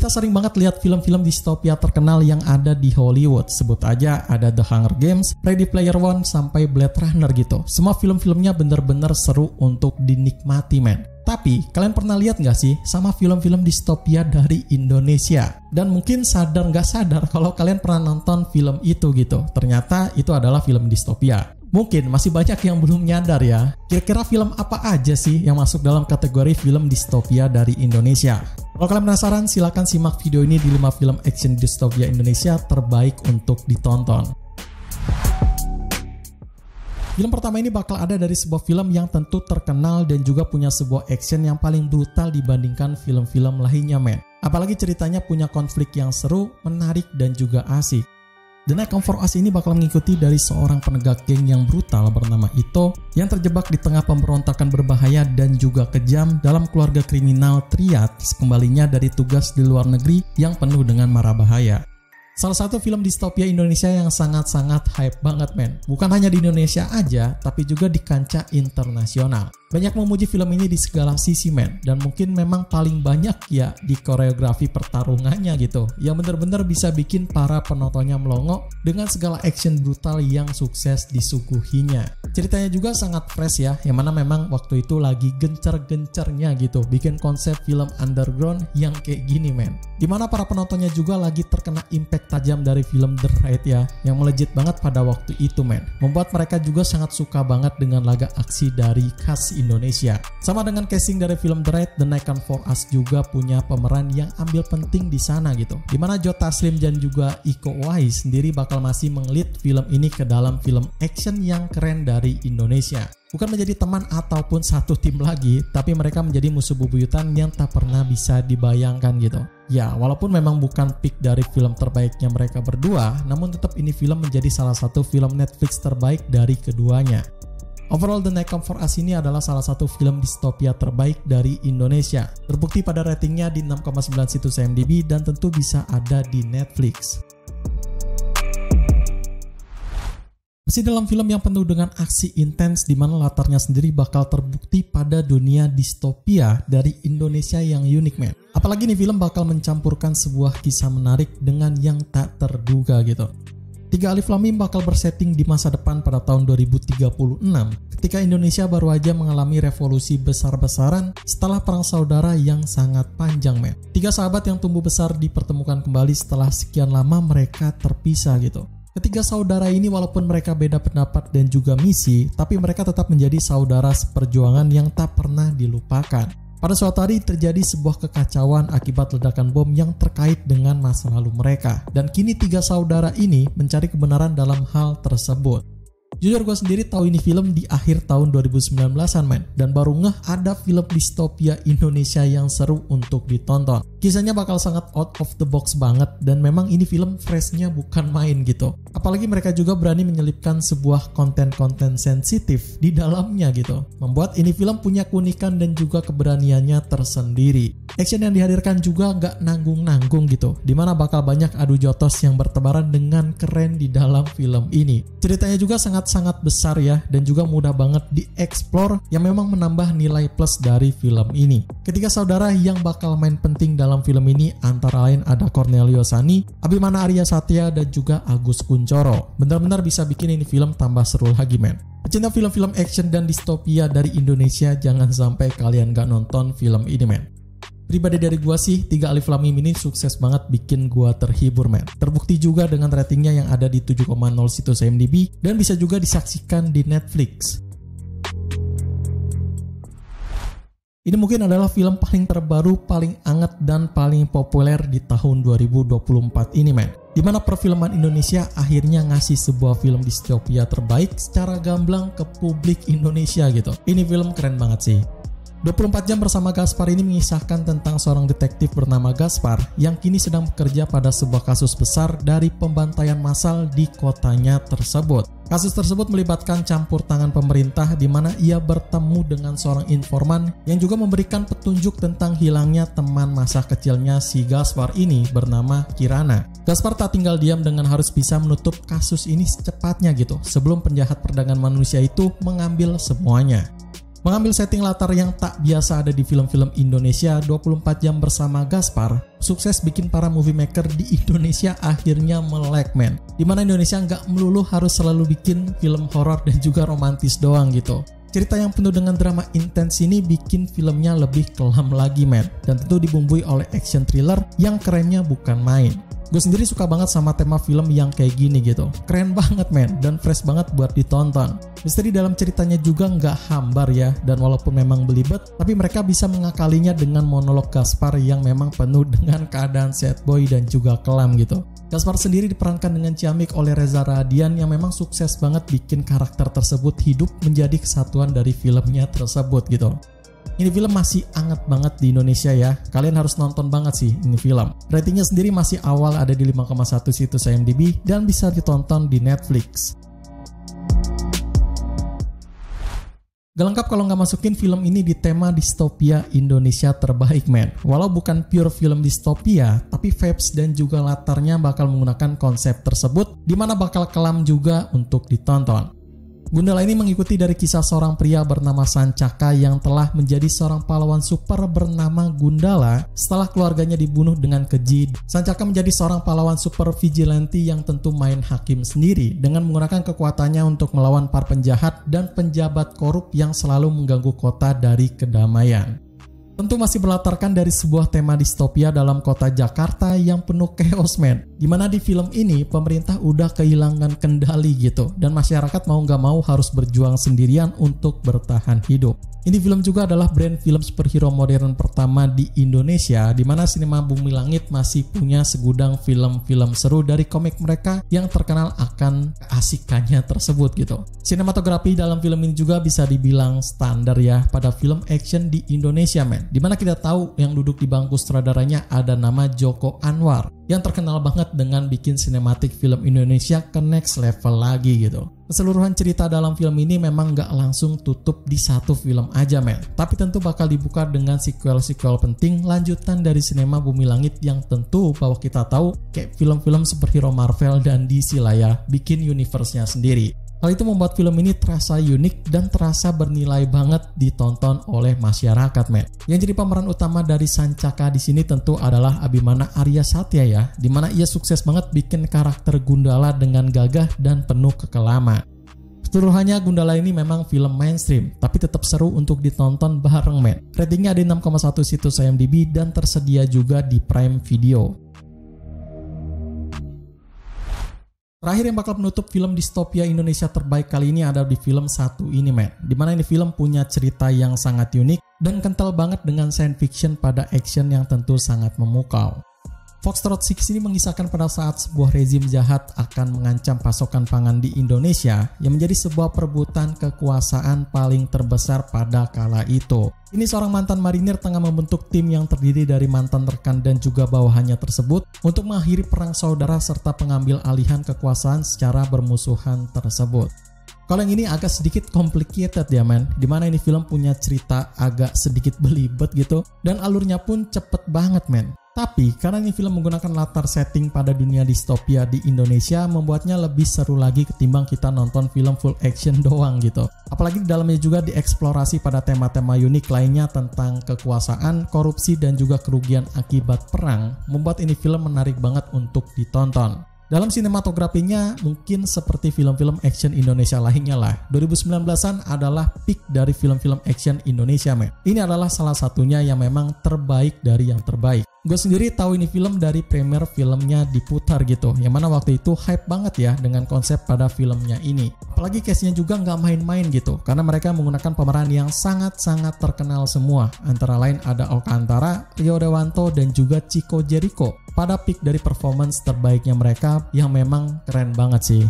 Kita sering banget lihat film-film distopia terkenal yang ada di Hollywood. Sebut aja ada The Hunger Games, Ready Player One, sampai Blade Runner gitu. Semua film-filmnya bener-bener seru untuk dinikmati, men. Tapi, kalian pernah lihat nggak sih sama film-film distopia dari Indonesia? Dan mungkin sadar nggak sadar kalau kalian pernah nonton film itu gitu. Ternyata itu adalah film distopia. Mungkin masih banyak yang belum nyadar ya. Kira-kira film apa aja sih yang masuk dalam kategori film distopia dari Indonesia? Kalau kalian penasaran, silakan simak video ini di 5 film action distopia Indonesia terbaik untuk ditonton. Film pertama ini bakal ada dari sebuah film yang tentu terkenal dan juga punya sebuah action yang paling brutal dibandingkan film-film lainnya, men. Apalagi ceritanya punya konflik yang seru, menarik, dan juga asik. The Night Come For Us ini bakal mengikuti dari seorang penegak geng yang brutal bernama Ito yang terjebak di tengah pemberontakan berbahaya dan juga kejam dalam keluarga kriminal triad sekembalinya dari tugas di luar negeri yang penuh dengan mara bahaya. Salah satu film distopia Indonesia yang sangat-sangat hype banget, men. Bukan hanya di Indonesia aja, tapi juga di kancah internasional. Banyak memuji film ini di segala sisi, men. Dan mungkin memang paling banyak ya di koreografi pertarungannya gitu. Yang benar-benar bisa bikin para penontonnya melongo dengan segala action brutal yang sukses disuguhinya. Ceritanya juga sangat fresh ya, yang mana memang waktu itu lagi gencar-gencarnya gitu bikin konsep film underground yang kayak gini, men. Dimana para penontonnya juga lagi terkena impact tajam dari film The Raid ya, yang melejit banget pada waktu itu, men. Membuat mereka juga sangat suka banget dengan laga aksi dari khas Indonesia. Sama dengan casting dari film The Raid, The Night Come For Us juga punya pemeran yang ambil penting di sana gitu. Dimana Joe Taslim dan juga Iko Uwais sendiri bakal masih mengelit film ini ke dalam film action yang keren dari Indonesia. Bukan menjadi teman ataupun satu tim lagi, tapi mereka menjadi musuh bebuyutan yang tak pernah bisa dibayangkan gitu. Ya, walaupun memang bukan peak dari film terbaiknya mereka berdua, namun tetap ini film menjadi salah satu film Netflix terbaik dari keduanya. Overall, The Night Come For Us ini adalah salah satu film distopia terbaik dari Indonesia. Terbukti pada ratingnya di 6,9 situs IMDb dan tentu bisa ada di Netflix. Masih dalam film yang penuh dengan aksi intens di mana latarnya sendiri bakal terbukti pada dunia distopia dari Indonesia yang unik, men. Apalagi nih film bakal mencampurkan sebuah kisah menarik dengan yang tak terduga gitu. 3 Alif Lam Mim bakal bersetting di masa depan pada tahun 2036 ketika Indonesia baru aja mengalami revolusi besar-besaran setelah perang saudara yang sangat panjang, men. 3 sahabat yang tumbuh besar dipertemukan kembali setelah sekian lama mereka terpisah gitu. Ketiga saudara ini walaupun mereka beda pendapat dan juga misi, tapi mereka tetap menjadi saudara seperjuangan yang tak pernah dilupakan. Pada suatu hari terjadi sebuah kekacauan akibat ledakan bom yang terkait dengan masa lalu mereka. Dan kini 3 saudara ini mencari kebenaran dalam hal tersebut. Jujur gue sendiri tahu ini film di akhir tahun 2019-an, men. Dan baru ngeh ada film distopia Indonesia yang seru untuk ditonton. Kisahnya bakal sangat out of the box banget dan memang ini film freshnya bukan main gitu. Apalagi mereka juga berani menyelipkan sebuah konten-konten sensitif di dalamnya gitu. Membuat ini film punya keunikan dan juga keberaniannya tersendiri. Action yang dihadirkan juga nggak nanggung-nanggung gitu. Dimana bakal banyak adu jotos yang bertebaran dengan keren di dalam film ini. Ceritanya juga sangat besar ya dan juga mudah banget dieksplor yang memang menambah nilai plus dari film ini. Ketiga saudara yang bakal main penting dalam film ini antara lain ada Cornelio Sani, Abimana Arya Satya dan juga Agus Kuncoro. Benar-benar bisa bikin ini film tambah seru lagi, men. Pecinta film-film action dan distopia dari Indonesia, jangan sampai kalian gak nonton film ini, men. Pribadi dari gua sih, 3 Alif Lam Mim ini sukses banget bikin gua terhibur, men. Terbukti juga dengan ratingnya yang ada di 7,0 situs IMDb dan bisa juga disaksikan di Netflix. Ini mungkin adalah film paling terbaru, paling anget, dan paling populer di tahun 2024 ini, men. Dimana perfilman Indonesia akhirnya ngasih sebuah film distopia terbaik secara gamblang ke publik Indonesia gitu. Ini film keren banget sih. 24 jam bersama Gaspar ini mengisahkan tentang seorang detektif bernama Gaspar yang kini sedang bekerja pada sebuah kasus besar dari pembantaian massal di kotanya tersebut. Kasus tersebut melibatkan campur tangan pemerintah di mana ia bertemu dengan seorang informan yang juga memberikan petunjuk tentang hilangnya teman masa kecilnya si Gaspar ini bernama Kirana. Gaspar tak tinggal diam dengan harus bisa menutup kasus ini secepatnya gitu sebelum penjahat perdagangan manusia itu mengambil semuanya. Mengambil setting latar yang tak biasa ada di film-film Indonesia 24 jam bersama Gaspar, sukses bikin para movie maker di Indonesia akhirnya melek men. Dimana Indonesia nggak melulu harus selalu bikin film horor dan juga romantis doang gitu. Cerita yang penuh dengan drama intens ini bikin filmnya lebih kelam lagi men. Dan tentu dibumbui oleh action thriller yang kerennya bukan main. Gue sendiri suka banget sama tema film yang kayak gini gitu. Keren banget men, dan fresh banget buat ditonton. Misteri dalam ceritanya juga nggak hambar ya, dan walaupun memang belibet, tapi mereka bisa mengakalinya dengan monolog Gaspar yang memang penuh dengan keadaan sad boy dan juga kelam gitu. Gaspar sendiri diperankan dengan ciamik oleh Reza Radian yang memang sukses banget bikin karakter tersebut hidup menjadi kesatuan dari filmnya tersebut gitu. Ini film masih anget banget di Indonesia ya. Kalian harus nonton banget sih ini film. Ratingnya sendiri masih awal ada di 5,1 situs IMDb dan bisa ditonton di Netflix. Gak lengkap kalau nggak masukin film ini di tema distopia Indonesia terbaik men. Walau bukan pure film distopia, tapi vibes dan juga latarnya bakal menggunakan konsep tersebut, dimana bakal kelam juga untuk ditonton. Gundala ini mengikuti dari kisah seorang pria bernama Sancaka yang telah menjadi seorang pahlawan super bernama Gundala setelah keluarganya dibunuh dengan keji. Sancaka menjadi seorang pahlawan super vigilante yang tentu main hakim sendiri dengan menggunakan kekuatannya untuk melawan para penjahat dan penjabat korup yang selalu mengganggu kota dari kedamaian. Tentu masih berlatarkan dari sebuah tema distopia dalam kota Jakarta yang penuh chaos men. Dimana di film ini pemerintah udah kehilangan kendali gitu. Dan masyarakat mau gak mau harus berjuang sendirian untuk bertahan hidup. Ini film juga adalah brand film superhero modern pertama di Indonesia, dimana Sinema Bumi Langit masih punya segudang film-film seru dari komik mereka yang terkenal akan keasikannya tersebut gitu. Sinematografi dalam film ini juga bisa dibilang standar ya pada film action di Indonesia men. Dimana kita tahu yang duduk di bangku sutradaranya ada nama Joko Anwar yang terkenal banget dengan bikin sinematik film Indonesia ke next level lagi gitu. Keseluruhan cerita dalam film ini memang gak langsung tutup di satu film aja men, tapi tentu bakal dibuka dengan sequel-sequel penting lanjutan dari Sinema Bumi Langit yang tentu bahwa kita tahu kayak film-film superhero Marvel dan DC lah ya, bikin universe-nya sendiri. Hal itu membuat film ini terasa unik dan terasa bernilai banget ditonton oleh masyarakat men. Yang jadi pemeran utama dari Sancaka di sini tentu adalah Abimana Arya Satya ya, dimana ia sukses banget bikin karakter Gundala dengan gagah dan penuh kekelaman. Keseluruhannya Gundala ini memang film mainstream, tapi tetap seru untuk ditonton bareng men. Ratingnya ada 6,1 situs IMDb dan tersedia juga di Prime Video. Terakhir yang bakal menutup film distopia Indonesia terbaik kali ini ada di film satu ini men. Dimana ini film punya cerita yang sangat unik dan kental banget dengan science fiction pada action yang tentu sangat memukau. Foxtrot 6 ini mengisahkan pada saat sebuah rezim jahat akan mengancam pasokan pangan di Indonesia yang menjadi sebuah perebutan kekuasaan paling terbesar pada kala itu. Ini seorang mantan marinir tengah membentuk tim yang terdiri dari mantan rekan dan juga bawahannya tersebut untuk mengakhiri perang saudara serta pengambil alihan kekuasaan secara bermusuhan tersebut. Kalau yang ini agak sedikit complicated ya men, dimana ini film punya cerita agak sedikit belibet gitu dan alurnya pun cepet banget men. Tapi karena ini film menggunakan latar setting pada dunia distopia di Indonesia membuatnya lebih seru lagi ketimbang kita nonton film full action doang gitu. Apalagi di dalamnya juga dieksplorasi pada tema-tema unik lainnya tentang kekuasaan, korupsi dan juga kerugian akibat perang, membuat ini film menarik banget untuk ditonton. Dalam sinematografinya mungkin seperti film-film action Indonesia lainnya lah. 2019-an adalah peak dari film-film action Indonesia men. Ini adalah salah satunya yang memang terbaik dari yang terbaik. Gue sendiri tahu ini film dari premier filmnya diputar gitu, yang mana waktu itu hype banget ya dengan konsep pada filmnya ini. Apalagi case-nya juga nggak main-main gitu, karena mereka menggunakan pemeran yang sangat-sangat terkenal semua. Antara lain ada Oka Antara, Rio Dewanto, dan juga Chico Jericho. Pada peak dari performance terbaiknya mereka yang memang keren banget sih.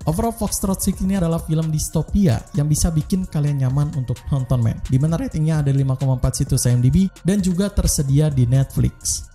Overall, Foxtrot 6 ini adalah film distopia yang bisa bikin kalian nyaman untuk nonton men. Dimana ratingnya ada 5,4 situs IMDb dan juga tersedia di Netflix.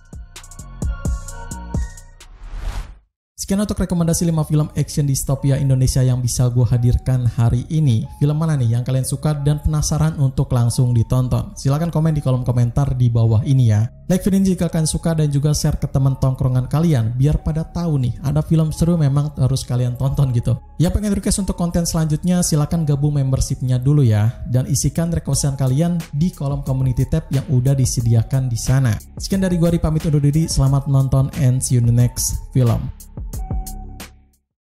Sekian untuk rekomendasi 5 film action distopia Indonesia yang bisa gue hadirkan hari ini. Film mana nih yang kalian suka dan penasaran untuk langsung ditonton? Silahkan komen di kolom komentar di bawah ini ya. Like video ini jika kalian suka dan juga share ke teman tongkrongan kalian biar pada tahu nih ada film seru memang harus kalian tonton gitu. Ya pengen request untuk konten selanjutnya silahkan gabung membershipnya dulu ya dan isikan requestan kalian di kolom community tab yang udah disediakan di sana. Sekian dari gua Ri pamit undur diri, selamat menonton and see you in the next film.